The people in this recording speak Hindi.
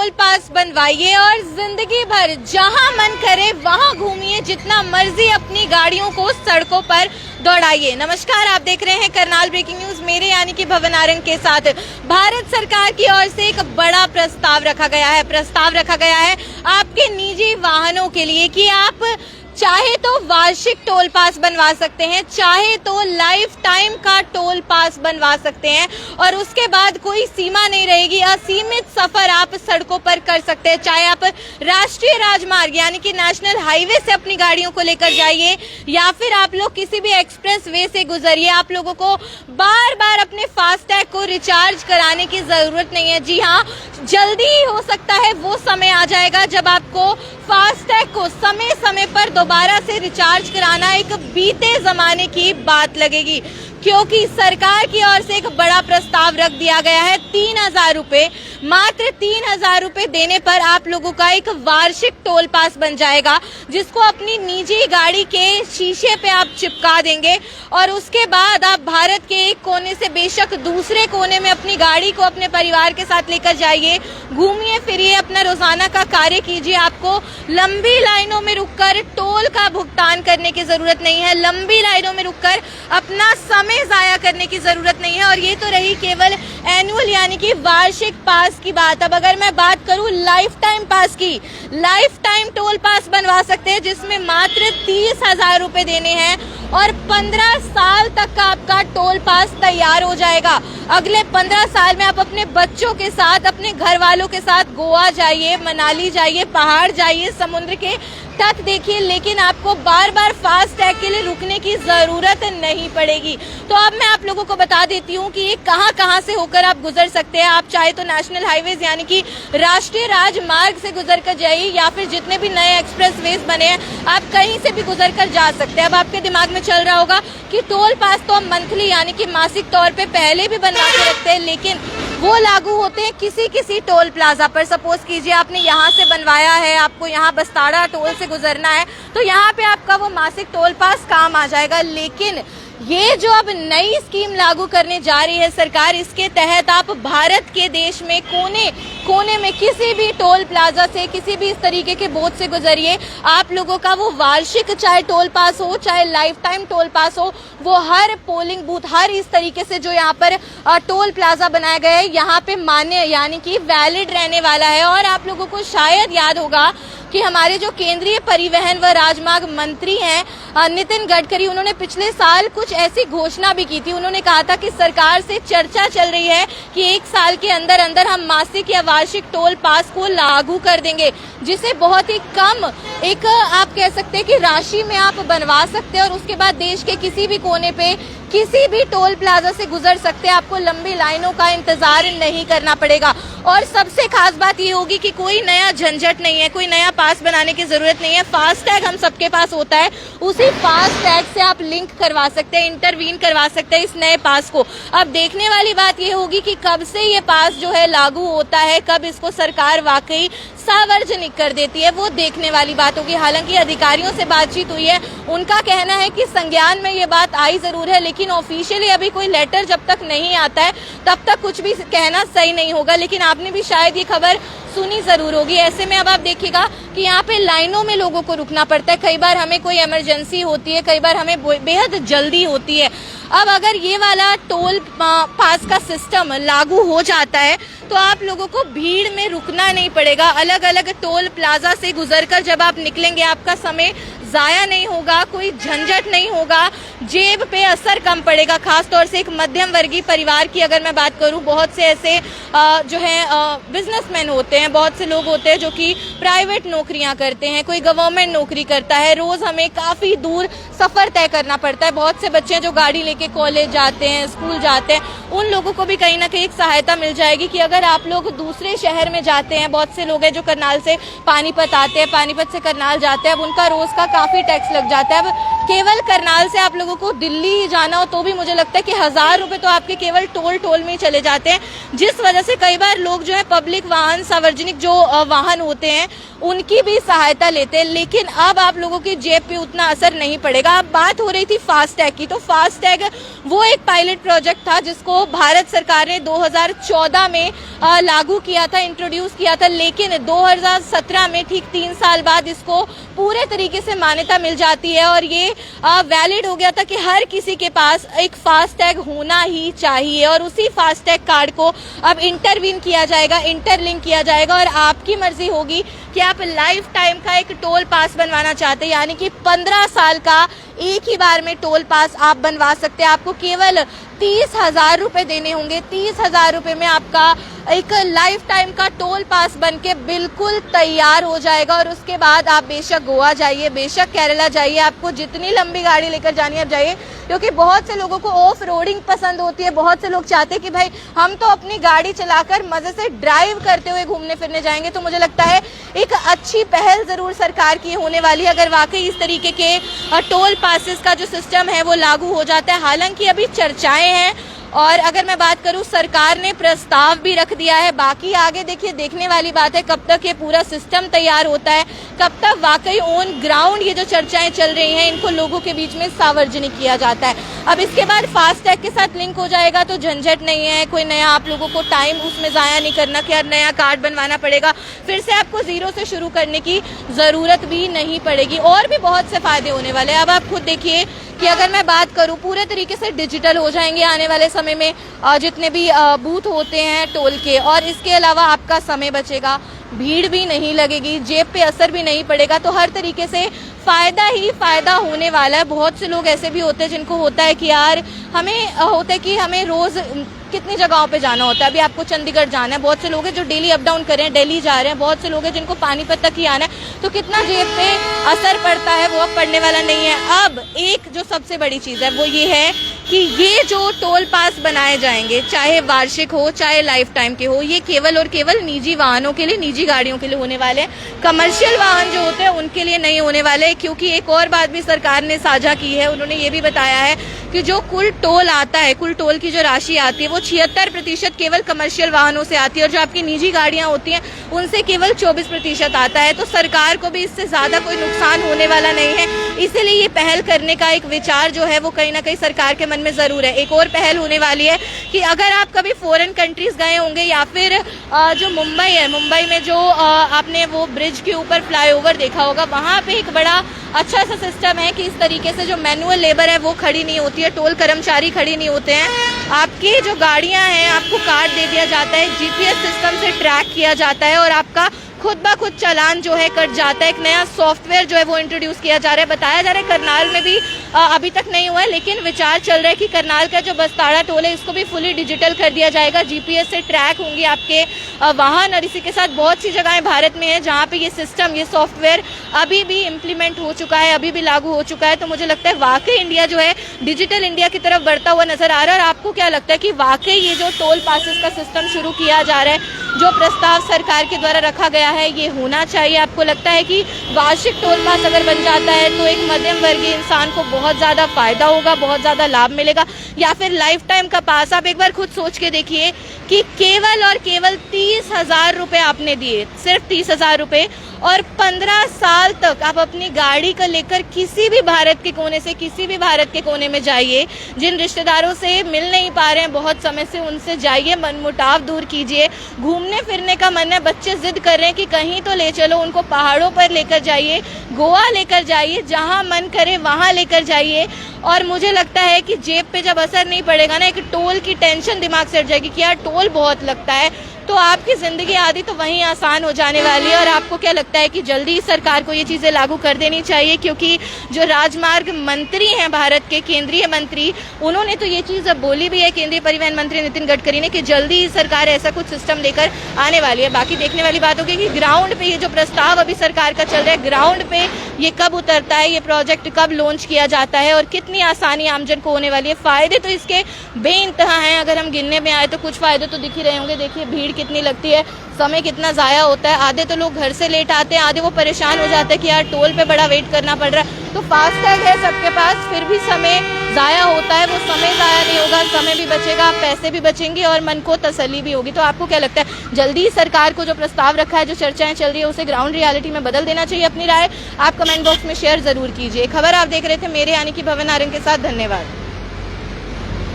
टोल पास बनवाइए और जिंदगी भर जहां मन करे वहां घूमिए, जितना मर्जी अपनी गाड़ियों को सड़कों पर दौड़ाइए। नमस्कार, आप देख रहे हैं करनाल ब्रेकिंग न्यूज, मेरे यानी कि भवन आरंग के साथ। भारत सरकार की ओर से एक बड़ा प्रस्ताव रखा गया है आपके निजी वाहनों के लिए कि आप चाहे तो वार्षिक टोल पास बनवा सकते हैं, चाहे तो लाइफ टाइम का टोल पास बनवा सकते हैं और उसके बाद कोई सीमा नहीं रहेगी, असीमित सफर आप सड़कों पर कर सकते हैं। चाहे आप राष्ट्रीय राजमार्ग यानी कि नेशनल हाईवे से अपनी गाड़ियों को लेकर जाइए या फिर आप लोग किसी भी एक्सप्रेस वे से गुजरिए, आप लोगों को बार बार अपने फास्टैग को रिचार्ज कराने की जरूरत नहीं है। जी हाँ, जल्दी ही हो सकता है वो समय आ जाएगा जब आपको फास्टैग को समय समय पर दोबारा से रिचार्ज कराना एक बीते जमाने की बात लगेगी, क्योंकि सरकार की ओर से एक बड़ा प्रस्ताव रख दिया गया है। 3,000 रुपए, मात्र 3,000 रुपए देने पर आप लोगों का एक वार्षिक टोल पास बन जाएगा, जिसको अपनी निजी गाड़ी के शीशे पे आप चिपका देंगे और उसके बाद आप भारत के एक कोने से बेशक दूसरे कोने में अपनी गाड़ी को अपने परिवार के साथ लेकर जाइए, घूमिए फिरिए, अपना रोजाना का कार्य कीजिए। आपको लंबी लाइनों में रुककर टोल का भुगतान करने की जरूरत नहीं है, लंबी लाइनों में रुककर अपना समय जाया करने की जरूरत नहीं है। और ये तो रही केवल एनुअल यानी कि वार्षिक पास की बात। अब अगर मैं बात करूं लाइफ टाइम पास की, लाइफ टाइम टोल पास बनवा सकते हैं जिसमें मात्र 30,000 रुपए देने हैं और 15 साल तक का आपका टोल पास तैयार हो जाएगा। अगले 15 साल में आप अपने बच्चों के साथ, अपने घर वालों के साथ गोवा जाइए, मनाली जाइए, पहाड़ जाइए, समुद्र के तट देखिए, लेकिन आपको बार बार फास्टैग के लिए रुकने की जरूरत नहीं पड़ेगी। तो अब मैं आप लोगों को बता देती हूँ कि ये कहाँ से होकर आप गुजर सकते हैं। आप चाहे तो नेशनल हाईवेज यानी कि राष्ट्रीय राजमार्ग से गुजर कर जाइए या फिर जितने भी नए एक्सप्रेस वेज बने हैं आप कहीं से भी गुजर कर जा सकते हैं। अब आपके दिमाग में चल रहा होगा कि टोल पास तो हम मंथली यानी कि मासिक तौर पे पहले भी बनवा के रखते हैं, लेकिन वो लागू होते हैं किसी टोल प्लाजा पर। सपोज कीजिए आपने यहाँ से बनवाया है, आपको यहाँ बस्ताड़ा टोल से गुजरना है, तो यहाँ पे आपका वो मासिक टोल पास काम आ जाएगा। लेकिन ये जो अब नई स्कीम लागू करने जा रही है सरकार, इसके तहत आप भारत के देश में कोने कोने में किसी भी टोल प्लाजा से, किसी भी इस तरीके के बोझ से गुजरिए, आप लोगों का वो वार्षिक चाहे टोल पास हो चाहे लाइफ टाइम टोल पास हो, वो हर पोलिंग बूथ, हर इस तरीके से जो यहाँ पर टोल प्लाजा बनाया गया है यहाँ पे मान्य यानी कि वैलिड रहने वाला है। और आप लोगों को शायद याद होगा कि हमारे जो केंद्रीय परिवहन व राजमार्ग मंत्री हैं नितिन गडकरी, उन्होंने पिछले साल कुछ ऐसी घोषणा भी की थी। उन्होंने कहा था कि सरकार से चर्चा चल रही है कि 1 साल के अंदर अंदर हम मासिक या वार्षिक टोल पास को लागू कर देंगे, जिसे बहुत ही कम एक आप कह सकते हैं कि राशि में आप बनवा सकते हैं और उसके बाद देश के किसी भी कोने पे किसी भी टोल प्लाजा से गुजर सकते हैं। आपको लंबी लाइनों का इंतजार नहीं करना पड़ेगा और सबसे खास बात ये होगी कि कोई नया झंझट नहीं है, कोई नया पास बनाने की जरूरत नहीं है। फास्टैग हम सबके पास होता है, उसी फास्टैग से आप लिंक करवा सकते हैं, इंटरवीन करवा सकते हैं इस नए पास को। अब देखने वाली बात ये होगी कि कब से ये पास जो है लागू होता है, कब इसको सरकार वाकई सार्वजनिक कर देती है, वो देखने वाली बात होगी। हालांकि अधिकारियों से बातचीत हुई है, उनका कहना है कि संज्ञान में ये बात आई जरूर है, लेकिन ऑफिशियली अभी कोई लेटर जब तक नहीं आता है तब तक कुछ भी कहना सही नहीं होगा। लेकिन आपने भी शायद ये खबर सुनी जरूर होगी। ऐसे में अब आप देखिएगा कि यहाँ पे लाइनों में लोगों को रुकना पड़ता है, कई बार हमें कोई इमरजेंसी होती है, कई बार हमें बेहद जल्दी होती है। अब अगर ये वाला टोल पास का सिस्टम लागू हो जाता है तो आप लोगों को भीड़ में रुकना नहीं पड़ेगा। अलग अलग टोल प्लाजा से गुजरकर जब आप निकलेंगे आपका समय जाया नहीं होगा, कोई झंझट नहीं होगा, जेब पे असर कम पड़ेगा। खास तौर से एक मध्यम वर्गीय परिवार की अगर मैं बात करूं, बहुत से ऐसे जो है बिजनेसमैन होते हैं, बहुत से लोग होते हैं जो कि प्राइवेट नौकरियां करते हैं, कोई गवर्नमेंट नौकरी करता है, रोज हमें काफी दूर सफर तय करना पड़ता है। बहुत से बच्चे जो गाड़ी लेके कॉलेज जाते हैं, स्कूल जाते हैं, उन लोगों को भी कहीं ना कहीं एक सहायता मिल जाएगी कि अगर आप लोग दूसरे शहर में जाते हैं, बहुत से लोग हैं जो करनाल से पानीपत आते हैं, पानीपत से करनाल जाते हैं, अब उनका रोज का काफी टैक्स लग जाता है। अब केवल करनाल से आप लोगों को दिल्ली जाना हो तो भी मुझे लगता है कि 1000 रुपए तो आपके केवल टोल में ही चले जाते हैं, जिस वजह से कई बार लोग जो है पब्लिक वाहन, सार्वजनिक जो वाहन होते हैं उनकी भी सहायता लेते हैं। लेकिन अब आप लोगों की जेब पे उतना असर नहीं पड़ेगा। अब बात हो रही थी फास्टैग की, तो फास्टैग वो एक पायलट प्रोजेक्ट था जिसको भारत सरकार ने 2014 में लागू किया था, इंट्रोड्यूस किया था, लेकिन 2017 में ठीक 3 साल बाद इसको पूरे तरीके से मान्यता मिल जाती है और ये वैलिड हो गया था कि हर किसी के पास एक फास्टैग होना ही चाहिए और उसी फास्टैग कार्ड को अब इंटरवीन किया जाएगा, इंटरलिंक किया जाएगा और आपकी मर्जी होगी कि आप लाइफ टाइम का एक टोल पास बनवाना चाहते हैं, यानी कि 15 साल का एक ही बार में टोल पास आप बनवा सकते हैं। आपको केवल 30,000 रुपए देने होंगे। 30,000 रुपए में आपका एक लाइफ टाइम का टोल पास बनके बिल्कुल तैयार हो जाएगा और उसके बाद आप बेशक गोवा जाइए, बेशक केरला जाइए, आपको जितनी लंबी गाड़ी लेकर जानी है आप जाइए, क्योंकि बहुत से लोगों को ऑफ रोडिंग पसंद होती है। बहुत से लोग चाहते हैं कि भाई हम तो अपनी गाड़ी चलाकर मजे से ड्राइव करते हुए घूमने फिरने जाएंगे। तो मुझे लगता है एक अच्छी पहल जरूर सरकार की होने वाली है अगर वाकई इस तरीके के टोल पासेस का जो सिस्टम है वो लागू हो जाता है। हालांकि अभी चर्चाएं हैं और अगर मैं बात करूं सरकार ने प्रस्ताव भी रख दिया है। बाकी आगे देखिए देखने वाली बात है कब तक ये पूरा सिस्टम तैयार होता है, कब तक वाकई ऑन ग्राउंड ये जो चर्चाएं चल रही हैं इनको लोगों के बीच में सार्वजनिक किया जाता है। अब इसके बाद फास्टैग के साथ लिंक हो जाएगा तो झंझट नहीं है, कोई नया आप लोगों को टाइम उसमें जाया नहीं करना कि यार नया कार्ड बनवाना पड़ेगा, फिर से आपको जीरो से शुरू करने की जरूरत भी नहीं पड़ेगी और भी बहुत से फायदे होने वाले हैं। अब आप खुद देखिए कि अगर मैं बात करूं पूरे तरीके से डिजिटल हो जाएंगे आने वाले समय में जितने भी बूथ होते हैं टोल के, और इसके अलावा आपका समय बचेगा, भीड़ भी नहीं लगेगी, जेब पे असर भी नहीं पड़ेगा, तो हर तरीके से फायदा ही फायदा होने वाला है। बहुत से लोग ऐसे भी होते हैं जिनको होता है कि यार हमें रोज कितनी जगहों पे जाना होता है। अभी आपको चंडीगढ़ जाना है, बहुत से लोग हैं जो डेली अप डाउन कर रहे हैं, दिल्ली जा रहे हैं, बहुत से लोग हैं जिनको पानीपत तक ही आना है, तो कितना जेब पे असर पड़ता है वो अब पड़ने वाला नहीं है। अब एक जो सबसे बड़ी चीज है वो ये है कि ये जो टोल पास बनाए जाएंगे चाहे वार्षिक हो चाहे लाइफ टाइम के हो, ये केवल और केवल निजी वाहनों के लिए, निजी गाड़ियों के लिए होने वाले हैं। कमर्शियल वाहन जो होते हैं उनके लिए नहीं होने वाले, क्योंकि एक और बात भी सरकार ने साझा की है। उन्होंने ये भी बताया है कि जो कुल टोल आता है, कुल टोल की जो राशि आती है वो 76% केवल कमर्शियल वाहनों से आती है और जो आपकी निजी गाड़ियां होती हैं उनसे केवल 24% आता है। तो सरकार को भी इससे ज्यादा कोई नुकसान होने वाला नहीं है, इसीलिए ये पहल करने का एक विचार जो है वो कहीं ना कहीं सरकार के मन में जरूर है। एक और पहल होने वाली है कि अगर आप कभी फॉरेन कंट्रीज गए होंगे या फिर जो मुंबई है, मुंबई में जो आपने वो ब्रिज के ऊपर फ्लाईओवर देखा होगा, वहां पे एक बड़ा अच्छा सा सिस्टम है कि इस तरीके से जो मैनुअल लेबर है वो खड़ी नहीं होती है, टोल कर्मचारी खड़ी नहीं होते हैं। आपकी जो गाड़ियां हैं आपको कार्ड दे दिया जाता है, जीपीएस सिस्टम से ट्रैक किया जाता है और आपका खुद ब खुद चालान जो है कट जाता है। एक नया सॉफ्टवेयर जो है वो इंट्रोड्यूस किया जा रहा है। बताया जा रहा है करनाल में भी अभी तक नहीं हुआ है, लेकिन विचार चल रहा है कि करनाल का जो बस्ताड़ा टोल है इसको भी फुली डिजिटल कर दिया जाएगा, जीपीएस से ट्रैक होंगे आपके वाहन। और इसी के साथ बहुत सी जगहें भारत में है जहाँ पे ये सिस्टम, ये सॉफ्टवेयर अभी भी इम्प्लीमेंट हो चुका है, अभी भी लागू हो चुका है। तो मुझे लगता है वाकई इंडिया जो है डिजिटल इंडिया की तरफ बढ़ता हुआ नजर आ रहा है। और आपको क्या लगता है कि वाकई ये जो टोल पासेस का सिस्टम शुरू किया जा रहा है, जो प्रस्ताव सरकार के द्वारा रखा गया है, ये होना चाहिए? आपको लगता है कि वार्षिक टोल पास अगर बन जाता है तो एक मध्यम वर्गीय इंसान को बहुत ज्यादा फायदा होगा, बहुत ज्यादा लाभ मिलेगा, या फिर लाइफ टाइम का पास? आप एक बार खुद सोच के देखिए कि केवल और केवल 30,000 रुपए आपने दिए, सिर्फ 30,000 रुपए, और 15 साल तक आप अपनी गाड़ी को लेकर किसी भी भारत के कोने से किसी भी भारत के कोने में जाइए। जिन रिश्तेदारों से मिल नहीं पा रहे हैं बहुत समय से, उनसे जाइए, मनमुटाव दूर कीजिए। घूमने फिरने का मन है, बच्चे जिद कर रहे हैं कि कहीं तो ले चलो, उनको पहाड़ों पर लेकर जाइए, गोवा लेकर जाइए, जहां मन करे वहां लेकर जाइए। और मुझे लगता है कि जेब पे जब असर नहीं पड़ेगा ना, एक टोल की टेंशन दिमाग से हट जाएगी कि यार टोल बहुत लगता है, तो आपकी जिंदगी आदि तो वहीं आसान हो जाने वाली है। और आपको क्या लगता है कि जल्दी सरकार को ये चीजें लागू कर देनी चाहिए? क्योंकि जो राजमार्ग मंत्री हैं भारत के, केंद्रीय मंत्री, उन्होंने तो ये चीज अब बोली भी है, केंद्रीय परिवहन मंत्री नितिन गडकरी ने, कि जल्दी ही सरकार ऐसा कुछ सिस्टम लेकर आने वाली है। बाकी देखने वाली बात होगी कि ग्राउंड पे ये जो प्रस्ताव अभी सरकार का चल रहा है, ग्राउंड पे ये कब उतरता है, ये प्रोजेक्ट कब लॉन्च किया जाता है और कितनी आसानी आमजन को होने वाली है। फायदे तो इसके बेइंतहा हैं, अगर हम गिनने में आए तो कुछ फायदे तो दिख ही रहे होंगे। देखिए भीड़ कितनी लगती है, समय कितना जाया होता है, आधे तो लोग घर से लेट आते हैं, आधे वो परेशान हो जाते हैं कि यार टोल पे बड़ा वेट करना पड़ रहा है। तो फास्टैग है सबके पास, फिर भी समय जाया होता है, वो समय जाया नहीं होगा, समय भी बचेगा, पैसे भी बचेंगे और मन को तसल्ली भी होगी। तो आपको क्या लगता है, जल्दी सरकार को जो प्रस्ताव रखा है, जो चर्चाएं चल रही है, उसे ग्राउंड रियलिटी में बदल देना चाहिए? अपनी राय आप कमेंट बॉक्स में शेयर जरूर कीजिए। खबर आप देख रहे थे मेरे यानी कि भवन आरंग के साथ। धन्यवाद।